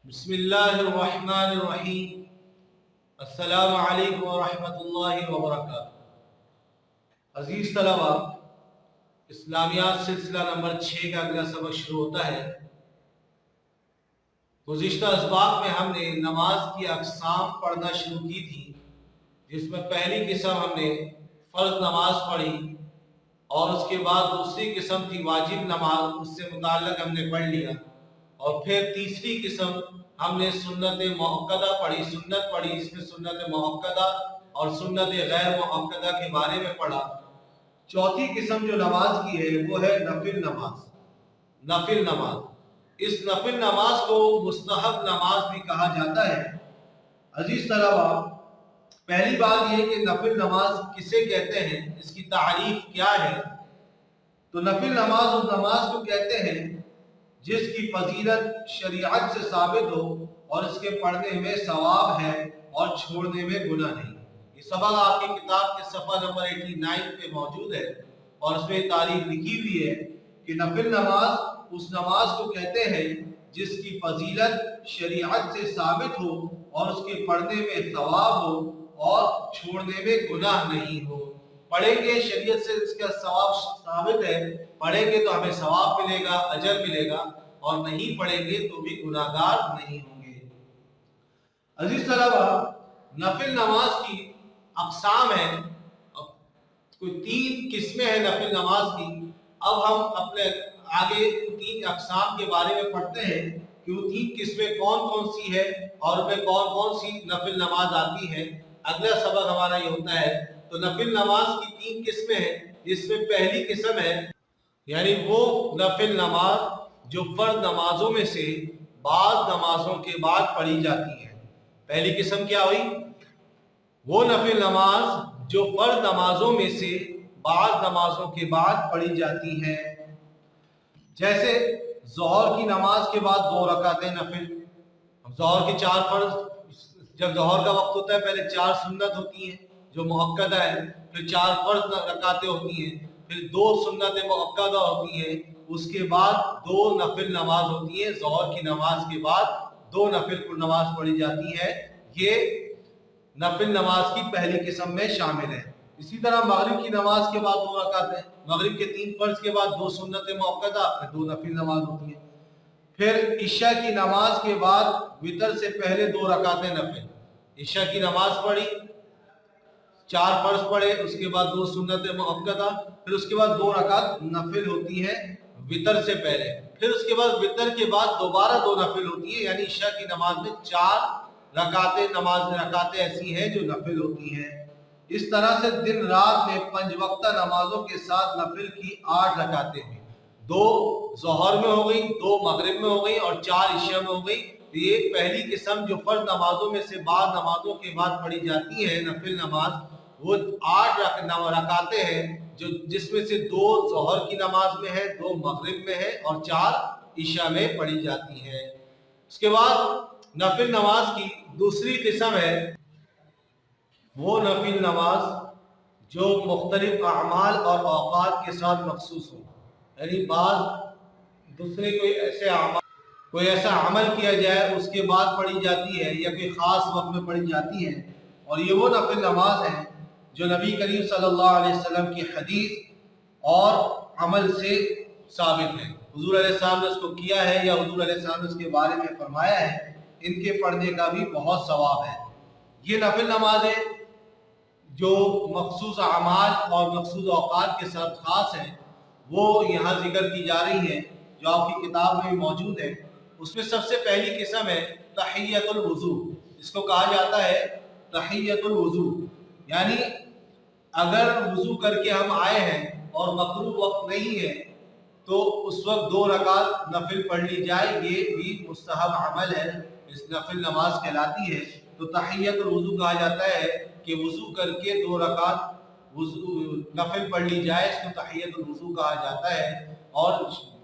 बिस्मिल्लाहिर्रहमानिर्रहीम। अस्सलामु अलैकुम वरहमतुल्लाहि वबरकातुहू। अजीज तलबा, इस्लामियात सिलसिला नंबर 6 का अगला सबक शुरू होता है। गुज़िश्ता असबाक में हमने नमाज की अक़साम पढ़ना शुरू की थी, जिसमें पहली किस्म हमने फ़र्ज नमाज पढ़ी और उसके बाद दूसरी किस्म थी वाजिब नमाज, उससे मुताल्लिक़ हमने पढ़ लिया। और फिर तीसरी किस्म हमने सुन्नत मुअक्कदा पढ़ी, सुन्नत पढ़ी, इसमें सुन्नत मुअक्कदा और सुन्नत गैर मुअक्कदा के बारे में पढ़ा। चौथी किस्म जो नमाज की है वो है नफिल नमाज। नफिल नमाज, इस नफिल नमाज को मुस्तहब नमाज भी कहा जाता है। अजीज तलबा, पहली बात ये कि नफिल नमाज किसे कहते हैं, इसकी तारीफ क्या है। तो नफिल नमाज उस नमाज को कहते हैं जिसकी फजीलत शरीयत से साबित हो और इसके पढ़ने में सवाब है और छोड़ने में गुनाह नहीं। ये सबक आपकी किताब के सफ़ा नंबर 89 पे मौजूद है और उसमें तारीख लिखी हुई है कि नफिल नमाज उस नमाज को कहते हैं जिसकी फजीलत शरीयत से साबित हो और उसके पढ़ने में सवाब हो और छोड़ने में गुनाह नहीं हो। पढ़ेंगे, शरीयत से इसका सवाब साबित है, पढ़ेंगे तो हमें सवाब मिलेगा, अजर मिलेगा, और नहीं पढ़ेंगे तो भी गुनाहगार नहीं होंगे। अजीज तलबा, नफिल नमाज की अक़साम है, कोई 3 किस्में हैं नफिल नमाज की। अब हम अपने आगे 3 अक़साम के बारे में पढ़ते हैं कि वो 3 किस्में कौन कौन सी है और उनमें कौन कौन सी नफिल नमाज आती है। अगला सबक हमारा ये होता है। तो नफिल नमाज की 3 किस्में हैं, जिसमें पहली किस्म है यानी वो नफिल नमाज जो फर्ज नमाजों में से बाज़ नमाजों के बाद पढ़ी जाती है। पहली किस्म क्या हुई? वो नफिल नमाज जो फर्ज नमाजों में से बाज़ नमाजों के बाद पढ़ी जाती है। जैसे ज़ोहर की नमाज के बाद 2 रकातें नफिल। ज़ोहर के 4 फर्ज, जब ज़ोहर का वक्त होता है पहले 4 सुन्नत होती हैं जो मुअक्कदा है, फिर 4 फर्ज रकातें होती हैं, फिर 2 सुन्नत मुअक्कदा होती हैं, उसके बाद 2 नफिल नमाज होती है। ज़ोहर की नमाज के बाद 2 नफिल नमाज पढ़ी जाती है। ये नफिल नमाज की पहली किस्म में शामिल है। इसी तरह मगरिब की नमाज के बाद 2 रकातें, मगरिब के 3 फर्ज के बाद 2 सुन्नत मुअक्कदा, फिर 2 नफिल नमाज होती है। फिर इशा की नमाज के बाद वितर से पहले 2 रकातें नफिल। इशा की नमाज पढ़ी, 4 फर्ज पढ़े, उसके बाद 2 सुन्नत मुअक्कदा, फिर उसके बाद 2 रकात नफिल होती है वितर से पहले। फिर उसके बाद वितर के बाद दोबारा 2 नफिल होती है, यानी इशा की नमाज में 4 रकातें ऐसी हैं जो नफिल होती हैं। इस तरह से दिन रात में 5 वक्ता नमाजों के साथ नफिल की 8 रकातें हुई। 2 ज़ोहर में हो गई, 2 मगरिब में हो गई और 4 इशा में हो गई। तो ये पहली किस्म जो फर्ज नमाजों में से बाद नमाजों के बाद पढ़ी जाती है नफिल नमाज, वो 8 रकातें हैं जो जिसमें से 2 ज़ोहर की नमाज में है, 2 मगरिब में है और 4 इशा में पढ़ी जाती है। उसके बाद नफिल नमाज की दूसरी किस्म है वो नफिल नमाज जो मुख्तलिफ अमाल और औकात के साथ मखसूस हो, यानी बाद दूसरे कोई ऐसा अमल किया जाए उसके बाद पढ़ी जाती है या कोई ख़ास वक्त में पढ़ी जाती है। और ये वो नफिल नमाज है जो नबी करीम सल्लल्लाहु अलैहि वसल्लम की हदीस और अमल से साबित है। हुजूर अलैहिस्सलाम ने उसको किया है या हुजूर अलैहिस्सलाम ने उसके बारे में फरमाया है, इनके पढ़ने का भी बहुत सवाब है। ये नफिल नमाज़ें जो मखसूस अमाल और मखसूस औकात के साथ ख़ास हैं, वो यहाँ जिक्र की जा रही हैं जो आपकी किताब में मौजूद है। उसमें सबसे पहली किस्म है तहियतुल वुज़ू। इसको कहा जाता है तहियतुल वुज़ू, यानी अगर वुज़ू करके हम आए हैं और मकरूह वक्त नहीं है तो उस वक्त 2 रकात नफिल पढ़ ली जाए। ये भी मुस्तहब अमल है, इस नफिल नमाज कहलाती है। तो तहियतुल वुज़ू कहा जाता है कि वुज़ू करके 2 रकात नफिल पढ़ ली जाए, इसको तहियतुल वुज़ू कहा जाता है। और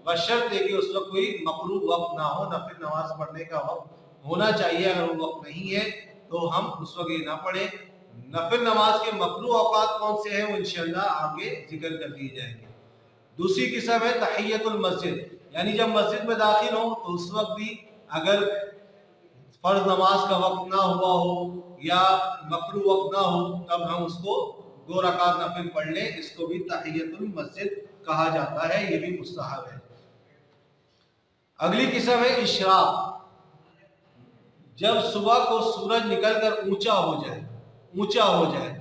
बशर्त है कि उस वक्त कोई मकरूह वक्त ना हो, नफिल नमाज पढ़ने का वक्त होना चाहिए। अगर वो वक्त नहीं है तो हम उस वक्त ये ना पढ़े। नफिल नमाज के मकरूह औकात कौन से हैं वो इंशाअल्लाह आगे जिक्र कर दिए जाएंगे। दूसरी किस्म है तहियतुल मस्जिद, यानी जब मस्जिद में दाखिल हो तो उस वक्त भी अगर फर्ज नमाज का वक्त ना हुआ हो या मकरू वक्त ना हो, तब हम उसको 2 रकात नफिल पढ़ लें। इसको भी तहियतुल मस्जिद कहा जाता है, ये भी मुस्तहब है। अगली किस्म है इशराक। जब सुबह को सूरज निकलकर ऊंचा हो जाए,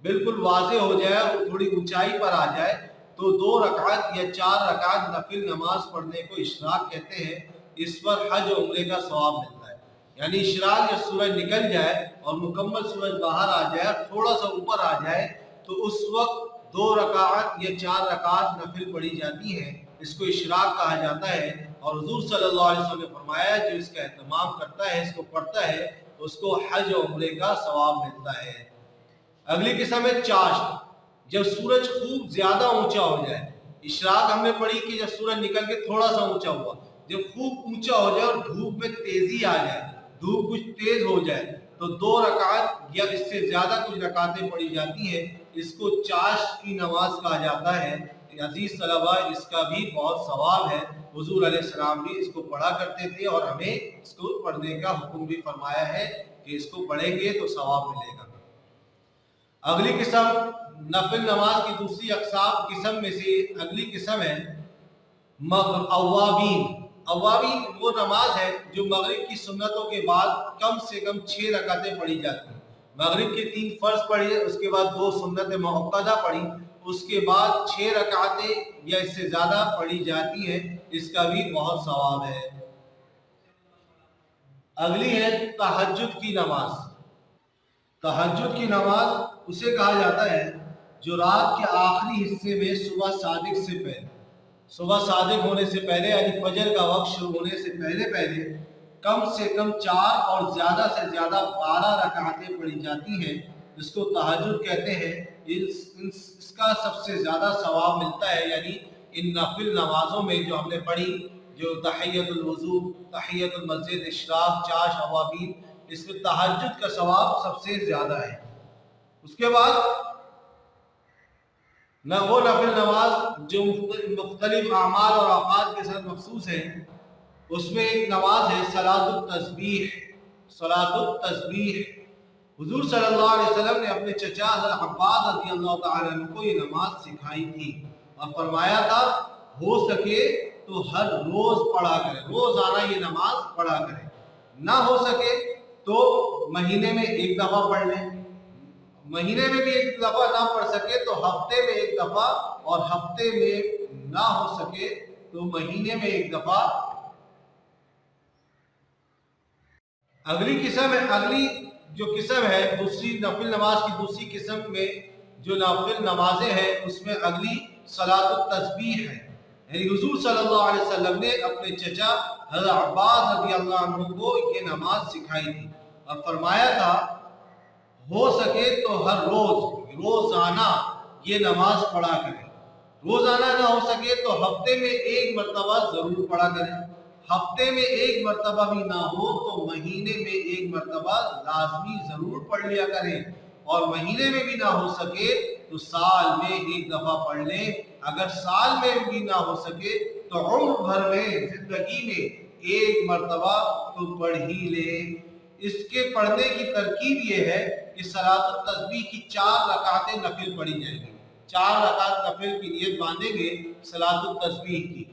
बिल्कुल वाज़े हो जाए और थोड़ी ऊंचाई पर आ जाए, तो 2 रकात या 4 रकात नफिल नमाज पढ़ने को इशराक कहते हैं। इस पर हज और उम्रे का सवाब मिलता है। यानी इशराक जब सूरज निकल जाए और मुकम्मल सूरज बाहर आ जाए, थोड़ा सा ऊपर आ जाए, तो उस वक्त 2 रकात या 4 रकात नफिल पढ़ी जाती है। इसको इशराक कहा जाता है। और हुजूर सल्लल्लाहु अलैहि वसल्लम ने फरमाया, जो इसका एहतमाम करता है, इसको पढ़ता है, उसको हज और उम्रे का सवाब मिलता है। अगली किस्म है चाश्त। जब सूरज खूब ज्यादा ऊंचा हो जाए, इशराक हमने पढ़ी कि जब सूरज निकल के थोड़ा सा ऊंचा हुआ, जब खूब ऊंचा हो जाए और धूप में तेजी आ जाए, धूप कुछ तेज हो जाए, तो 2 रकात या इससे ज्यादा कुछ रकातें पढ़ी जाती हैं। इसको चाश्त की नमाज कहा जाता है। अजीज तलबा, इसका भी बहुत सवाब है। हुजूर अलैहिस्सलाम भी इसको पढ़ा करते थे और हमें इसको पढ़ने का हुक्म भी फरमाया है कि इसको पढ़ेंगे तो सवाब मिलेगा। अगली किस्म नफिल नमाज की दूसरी अक़साम किस्म में से अगली किस्म है अव्वाबीन। अव्वाबीन वो नमाज है जो मगरिब की सुन्नतों के बाद कम से कम 6 रकातें पढ़ी जाती हैं। मगरिब के 3 फर्ज पढ़े, उसके बाद 2 सुन्नत मुअक्कदा पढ़ी, उसके बाद 6 रकातें या इससे ज्यादा पढ़ी जाती है। इसका भी बहुत सवाब है। अगली है तहज्जुद की नमाज। तहज्जुद की नमाज उसे कहा जाता है जो रात के आखिरी हिस्से में सुबह सादिक होने से पहले यानी फजर का वक्त शुरू होने से पहले कम से कम 4 और ज्यादा से ज्यादा 12 रकातें पढ़ी जाती हैं। इसको तहज्जुद कहते हैं। इसका सबसे ज्यादा सवाब मिलता है। यानी इन नफिल नमाजों में जो हमने पढ़ी, जो तहियतुल वुज़ू, तहियतुल मस्जिद, इशराक, चाश, अवाबीन, इसमें तहज्जुद का सवाब सबसे ज्यादा है। उसके बाद न वो नफिल नमाज जो मुख्तलिफ आमाल और औकात के साथ मखसूस है, उसमें एक नमाज है सलातुत तस्बीह। हुजूर सल्लल्लाहु अलैहि वसल्लम ने अपने चचा हज़रत अब्बास रज़ियल्लाहु ताला अन्हु को ये नमाज सिखाई थी और फरमाया था, हो सके तो हर रोज पढ़ा करें, रोजाना ये नमाज पढ़ा करें। ना हो सके तो महीने में 1 दफा पढ़ लें, महीने में भी 1 दफा ना पढ़ सके तो हफ्ते में 1 दफा, और हफ्ते में ना हो सके तो महीने में 1 दफा। अगली जो किस्म है दूसरी नफिल नमाज की दूसरी किस्म में जो नफिल नमाजें हैं, उसमें अगली सलातुत तस्बीह है। यानी हुजूर सल्लल्लाहु अलैहि वसल्लम ने अपने चचा हज़रत अब्बास रज़ियल्लाहु अन्हु को ये नमाज सिखाई थी और फरमाया था, हो सके तो हर रोजाना ये नमाज पढ़ा करें। रोजाना ना हो सके तो हफ्ते में 1 मरतबा जरूर पढ़ा करें। हफ्ते में 1 मरतबा भी ना हो तो महीने में 1 मरतबा लाजमी जरूर पढ़ लिया करें, और महीने में भी ना हो सके तो साल में 1 दफा पढ़ लें। अगर साल में भी ना हो सके तो उम्र भर में, जिंदगी में 1 मरतबा तो पढ़ ही लें। इसके पढ़ने की तरकीब ये है कि सलातुत तस्बीह की 4 रकातें नफिल पढ़ी जाएंगी। 4 रकात नफिल की नियत बांधेंगे सलातुत तस्बीह की,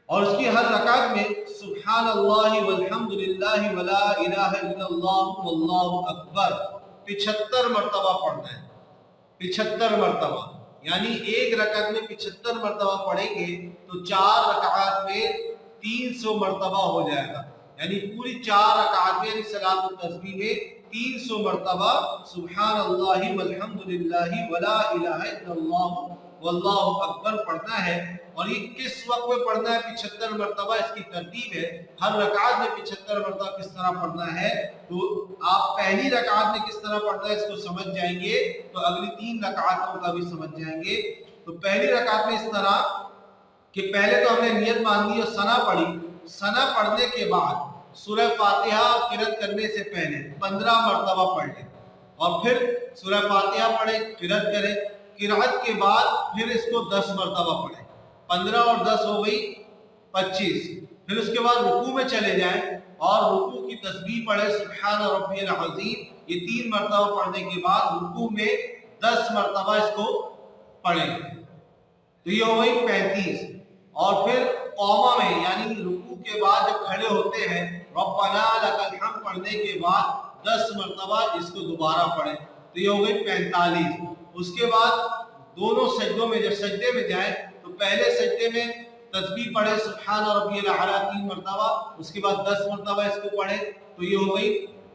और उसकी हर रकात में सुब्हानल्लाहि वल्हम्दुलिल्लाहि वला इलाहा इल्लल्लाहु वल्लाहु अकबर 75 मरतबा पढ़ना है। 75 मरतबा, यानी 1 रकात में 75 मरतबा पढ़ेंगे तो 4 रकात में 300 मरतबा हो जाएगा। यानी पूरी 4 रकात में, यानी सलातुत तस्बीह में 300 मरतबा सुब्हानल्लाहि वल्हम्दुलिल्लाहि वला इलाहा इल्लल्लाहु वल्लाहु अकबर पढ़ना है। और ये किस वक्त में पढ़ना है? 75 मरतबा इसकी तरतीब है। हर रकात में 75 मरतबा किस तरह पढ़ना है, तो आप पहली रकात में किस तरह पढ़ना है इसको समझ जाएंगे तो अगली 3 रकातों का भी समझ जाएंगे। तो पहली रकात में इस तरह कि पहले तो हमने नियत बांधी और सना पढ़ी। सना पढ़ने के बाद सूरह फातिहा किरत करने से पहले 15 मरतबा पढ़ लें, और फिर सूरह फातिहा पढ़े, किरत करें। किरात के बाद फिर इसको 10 मरतबा पढ़े। 15 और 10 हो गई 25, پھر اس کے بعد رکوع میں چلے جائیں اور رکوع کی تسبیح پڑھیں سبحان ربی العظیم، یہ 3 مرتبہ پڑھنے کے بعد رکوع میں 10 مرتبہ اس کو پڑھیں، تو یہ ہو گئی 35۔ اور پھر قوما میں یعنی رکوع کے بعد جب کھڑے ہوتے ہیں ربنا لک الحمد پڑھنے کے بعد 10 مرتبہ اس کو دوبارہ پڑھیں، تو یہ ہو گئی 45۔ اس کے بعد دونوں سجدوں میں جب سجدے میں جائیں تو پہلے سجدے میں تسبیح پڑھیں سبحان ربی الاعلی 3 مرتبہ، اس کے بعد 10 مرتبہ اس کو پڑھیں، تو یہ ہو گئی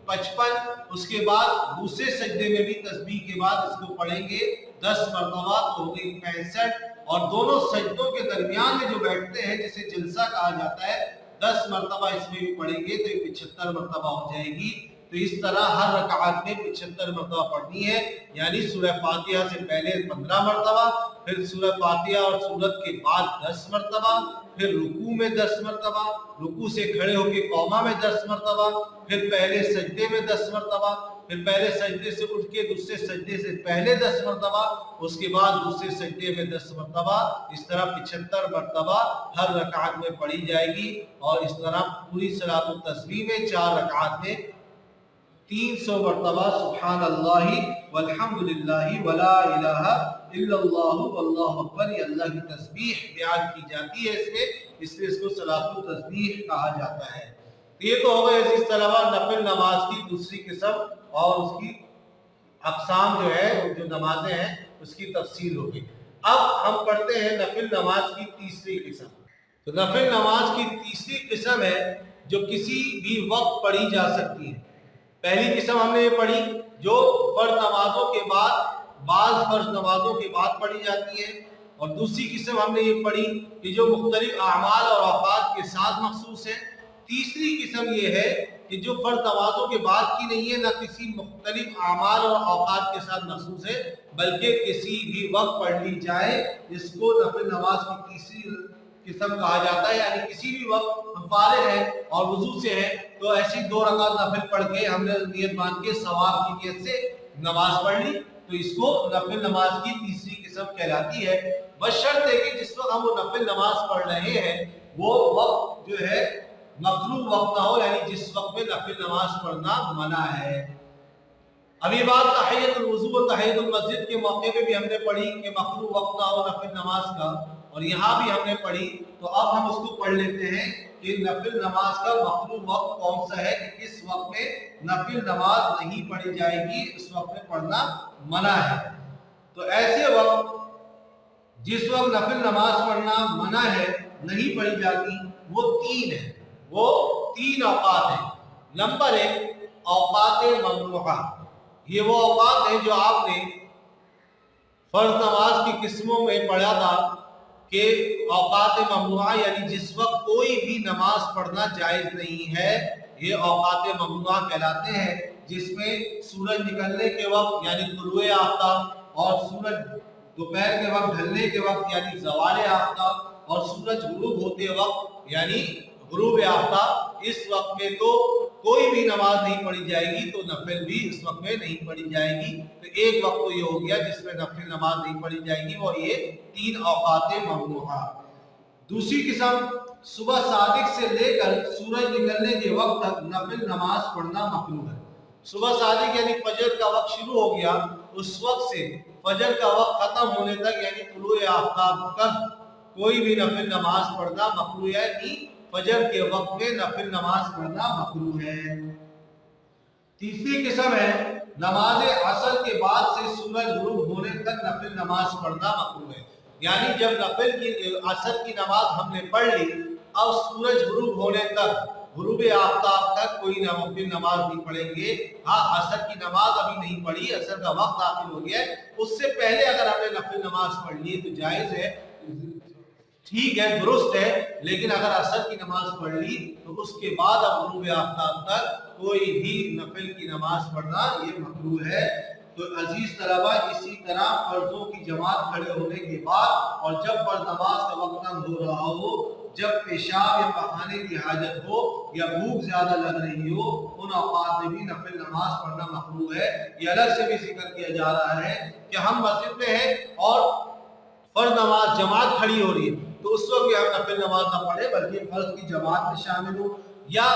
55۔ اس کے بعد دوسرے سجدے میں بھی تسبیح کے بعد اس کو پڑھیں گے 10 مرتبہ، تو ہو گئی 65۔ اور دونوں سجدوں کے درمیان میں جو بیٹھتے ہیں جسے جلسہ کہا جاتا ہے 10 مرتبہ اس میں بھی پڑھیں گے تو یہ 75 مرتبہ ہو جائے گی۔ تو اس طرح ہر رکعت میں 75 مرتبہ پڑھنی ہے، یعنی سورہ فاتحہ سے پہلے 15 مرتبہ، پھر سورہ فاتحہ اور سورت کے بعد 10 مرتبہ، پھر رکوع میں 10 مرتبہ، رکوع سے کھڑے ہو کے قوما میں 10 مرتبہ، پھر پہلے سجدے میں 10 مرتبہ، پھر پہلے سجدے سے اٹھ کے دوسرے سجدے سے پہلے 10 مرتبہ، اس کے بعد دوسرے سجدے میں 10 مرتبہ، اس طرح 75 مرتبہ ہر رکعت میں پڑھی جائے گی۔ اور اس طرح پوری صلاۃ التسبیح میں 4 رکعت میں 300 مرتبہ سبحان اللہ والحمد للہ ولا الہ الا اللہ واللہ اکبر، یہ اللہ کی تسبیح بیان کی جاتی ہے اس لیے اس کو صلاۃ التسبیح کہا جاتا ہے۔ یہ تو ہو گئے عزیز طلبہ نفل نماز کی دوسری قسم اور اس کی اقسام جو ہے جو نمازیں ہیں اس کی تفصیل ہو گئی۔ اب ہم پڑھتے ہیں نفل نماز کی تیسری قسم۔ تو نفل نماز کی تیسری قسم ہے جو کسی بھی وقت پڑھی جا سکتی ہے۔ پہلی قسم ہم نے یہ پڑھی جو فرض نمازوں کے بعد بعض فرض نمازوں کے بعد پڑھی جاتی ہے، اور دوسری قسم ہم نے یہ پڑھی کہ جو مختلف اعمال اور اوقات کے ساتھ مخصوص ہے۔ تیسری قسم یہ ہے کہ جو فرض نمازوں کے بعد کی نہیں ہے، نہ کسی مختلف اعمال اور اوقات کے ساتھ مخصوص ہے بلکہ کسی بھی وقت پڑھ لی جائے، اس کو نفل نماز کی تیسری قسم کہا جاتا ہے۔ یعنی کسی بھی وقت ہم فارغ ہیں اور وضو سے ہیں تو ایسی 2 رکعت نفل پڑھ کے ہم نے نیت باندھ کے ثواب کی نیت سے نماز پڑھ لی، تو اس کو نفل نماز کی تیسری قسم کہلاتی ہے، بشرط ہے کہ جس وقت ہم وہ نفل نماز پڑھ رہے ہیں وہ وقت جو ہے مکروہ وقت نہ ہو، یعنی جس وقت میں نفل نماز پڑھنا منع ہے۔ ابھی بات تحیۃ الوضو اور تحیۃ المسجد کے موقع پہ بھی ہم نے پڑھی کہ مکروہ وقت نہ ہو نفل نماز کا، اور یہاں بھی ہم نے پڑھی، تو اب ہم اس کو پڑھ لیتے ہیں کہ نفل نماز کا مکروہ وقت کون سا ہے، کہ کس وقت میں نفل نماز نہیں پڑھی جائے گی، اس وقت میں پڑھنا منع ہے۔ تو ایسے وقت جس وقت نفل نماز پڑھنا منع ہے، نہیں پڑھی جاتی، وہ 3 ہیں، وہ 3 اوقات ہیں۔ نمبر 1 اوقات ممنوعہ، یہ وہ اوقات ہیں جو آپ نے فرض نماز کی قسموں میں پڑھا تھا کہ اوقات ممنوعہ یعنی جس وقت کوئی بھی نماز پڑھنا جائز نہیں ہے، یہ اوقات ممنوعہ کہلاتے ہیں، جس میں سورج نکلنے کے وقت یعنی طلوع آفتاب، اور سورج دوپہر کے وقت ڈھلنے کے وقت یعنی زوال آفتاب، اور سورج غروب ہوتے وقت یعنی غروب آفتاب، اس وقت میں تو کوئی بھی نماز نہیں پڑھی جائے گی، تو نفل بھی اس وقت میں نہیں پڑھی جائے گی۔ تو ایک وقت تو یہ ہو گیا جس میں نفل نماز نہیں پڑھی جائے گی، اور یہ 3 اوقات ممنوعہ۔ دوسری قسم صبح صادق سے لے کر سورج نکلنے کے وقت تک نفل نماز پڑھنا ممنوع ہے۔ صبح صادق یعنی فجر کا وقت شروع ہو گیا، اس وقت سے فجر کا وقت ختم ہونے تک یعنی طلوع آفتاب تک کوئی بھی نفل نماز پڑھنا مکروہ ہے، یعنی فجر کے وقت میں نفل نماز پڑھنا مکروہ ہے۔ تیسری قسم ہے نماز عصر کے بعد سے سورج غروب ہونے تک نفل نماز پڑھنا مکروہ ہے، یعنی جب نفل کی عصر کی نماز ہم نے پڑھ لی، اب سورج غروب ہونے تک غروب آفتاب تک کوئی نفل نماز نہیں پڑھیں گے۔ ہاں عصر کی نماز ابھی نہیں پڑھی، عصر کا وقت داخل ہو گیا ہے، اس سے پہلے اگر ہم نے نفل نماز پڑھ لی تو جائز ہے، ٹھیک ہے، درست ہے، لیکن اگر عصر کی نماز پڑھ لی تو اس کے بعد اب غروب آفتاب تک کوئی بھی نفل کی نماز پڑھنا یہ مکروہ ہے۔ تو عزیز طلبہ اسی طرح فرضوں کی جماعت کھڑے ہونے کے بعد اور جب فرض نماز کا وقت تنگ ہو رہا ہو، جب پیشاب یا پخانے کی حاجت ہو یا بھوک زیادہ لگ رہی ہو، ان اوقات میں بھی نفل نماز پڑھنا مکروہ ہے۔ یہ الگ سے بھی ذکر کیا جا رہا ہے کہ ہم مسجد میں ہیں اور فرض نماز جماعت کھڑی ہو رہی ہے، तो उस वक्त भी हम नफिल नमाज ना पढ़े बल्कि फर्ज की जमात में शामिल हो, या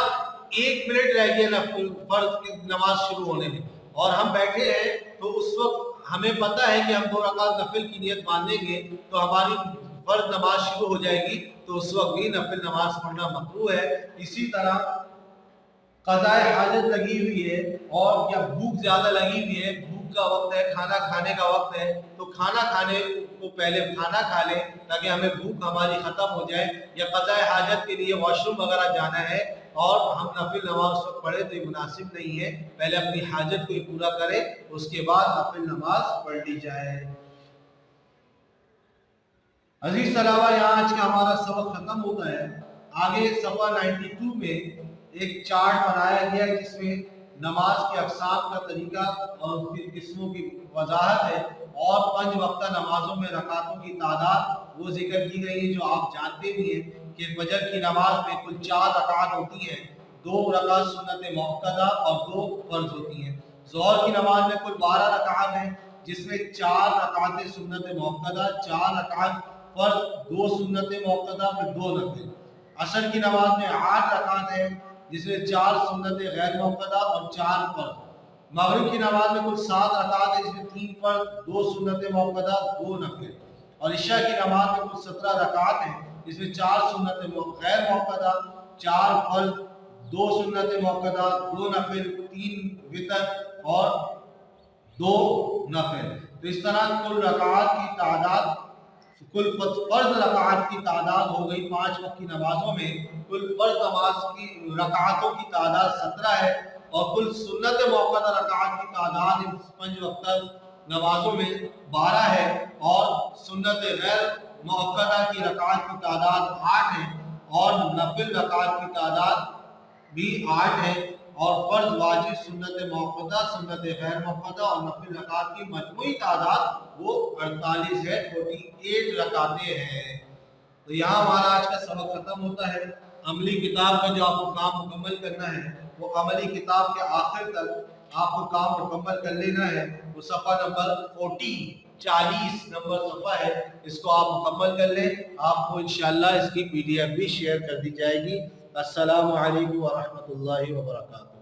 1 मिनट रह गया नफिल फर्ज की नमाज शुरू होने में और हम बैठे हैं, तो उस वक्त हमें पता है कि हम 2 रकात नफिल की नियत बांधेंगे तो हमारी फर्ज नमाज शुरू हो जाएगी, तो उस वक्त भी नफिल नमाज पढ़ना मकरूह है। इसी तरह क़ज़ाए हाजत लगी हुई है और या भूख ज्यादा लगी हुई है, भूख का वक्त है, खाना खाने का वक्त है, तो खाना खाने को पहले खाना खा लें ताकि हमें भूख हमारी खत्म हो जाए, या क़ज़ाए हाजत के लिए वॉशरूम वगैरह जाना है और हम नफिल नमाज उस वक्त पढ़े तो ये मुनासिब नहीं है। पहले अपनी हाजत को ही पूरा करें, उसके बाद नफिल नमाज पढ़ ली जाए। अजीज सलावा, यहाँ आज का हमारा सबक खत्म होता है। आगे सफ़ा 92 में एक चार्ट बनाया गया है जिसमें नमाज के अक़साम का तरीका और उसकी किस्मों की वजाहत है और 5 वक्ता नमाजों में रकातों की तादाद वो जिक्र की गई है जो आप जानते भी हैं कि फजर की नमाज में कुल 4 रकात होती हैं, 2 रकात सुन्नत मुअक्कदा और 2 फर्ज होती हैं। ज़ोहर की नमाज में कुल 12 रकात हैं जिसमें 4 रकातें सुन्नत मुअक्कदा, 4 रकात फर्ज, 2 सुन्नत मुअक्कदा फिर 2 नफिल। असर की नमाज में 8 रकात हैं जिसमें 4 सुन्नत गैर मुअक्कदा और 4 फर्ज। मगरिब की नमाज में कुल 7 रकात है जिसमें 3 फर्ज, 2 सुन्नत मुअक्कदा, 2 नफिल। और इशा की नमाज में कुल 17 रकात हैं जिसमें 4 सुन्नत गैर मुअक्कदा, 4 फर्ज, 2 सुन्नत मुअक्कदा, 2 नफिल, 3 वितर और 2 नफिल। तो इस तरह कुल रकात की तादाद, कुल फर्ज रकात की तादाद हो गई 5 वक्त की नमाजों में, कुल फर्ज नमाज की रकातों की तादाद 17 है और कुल सुन्नत मुअक्कदा रकात की तादाद 5 वक्त नमाजों में 12 है और सुन्नत गैर मुअक्कदा की रकात की तादाद 8 है और नफिल रकात की तादाद भी 8 है और फर्ज, वाजिब, सुन्नत मुअक्कदा, सुन्नत गैर मुअक्कदा और नफिल रकात की मजमूई तादाद वो 48 है, 48 रकातें हैं। तो यहाँ हमारा आज का सबक खत्म होता है। अमली किताब का जो आपको काम मुकम्मल करना है वो अमली किताब के आखिर तक आपको काम मुकम्मल कर लेना है। वो सफ़ा नंबर 40 नंबर सफ़ा है, इसको आप मुकम्मल कर लें। आपको इंशाअल्लाह इसकी PDF भी शेयर कर दी जाएगी। अस्सलामु अलैकुम व रहमतुल्लाहि व बरकातुहू।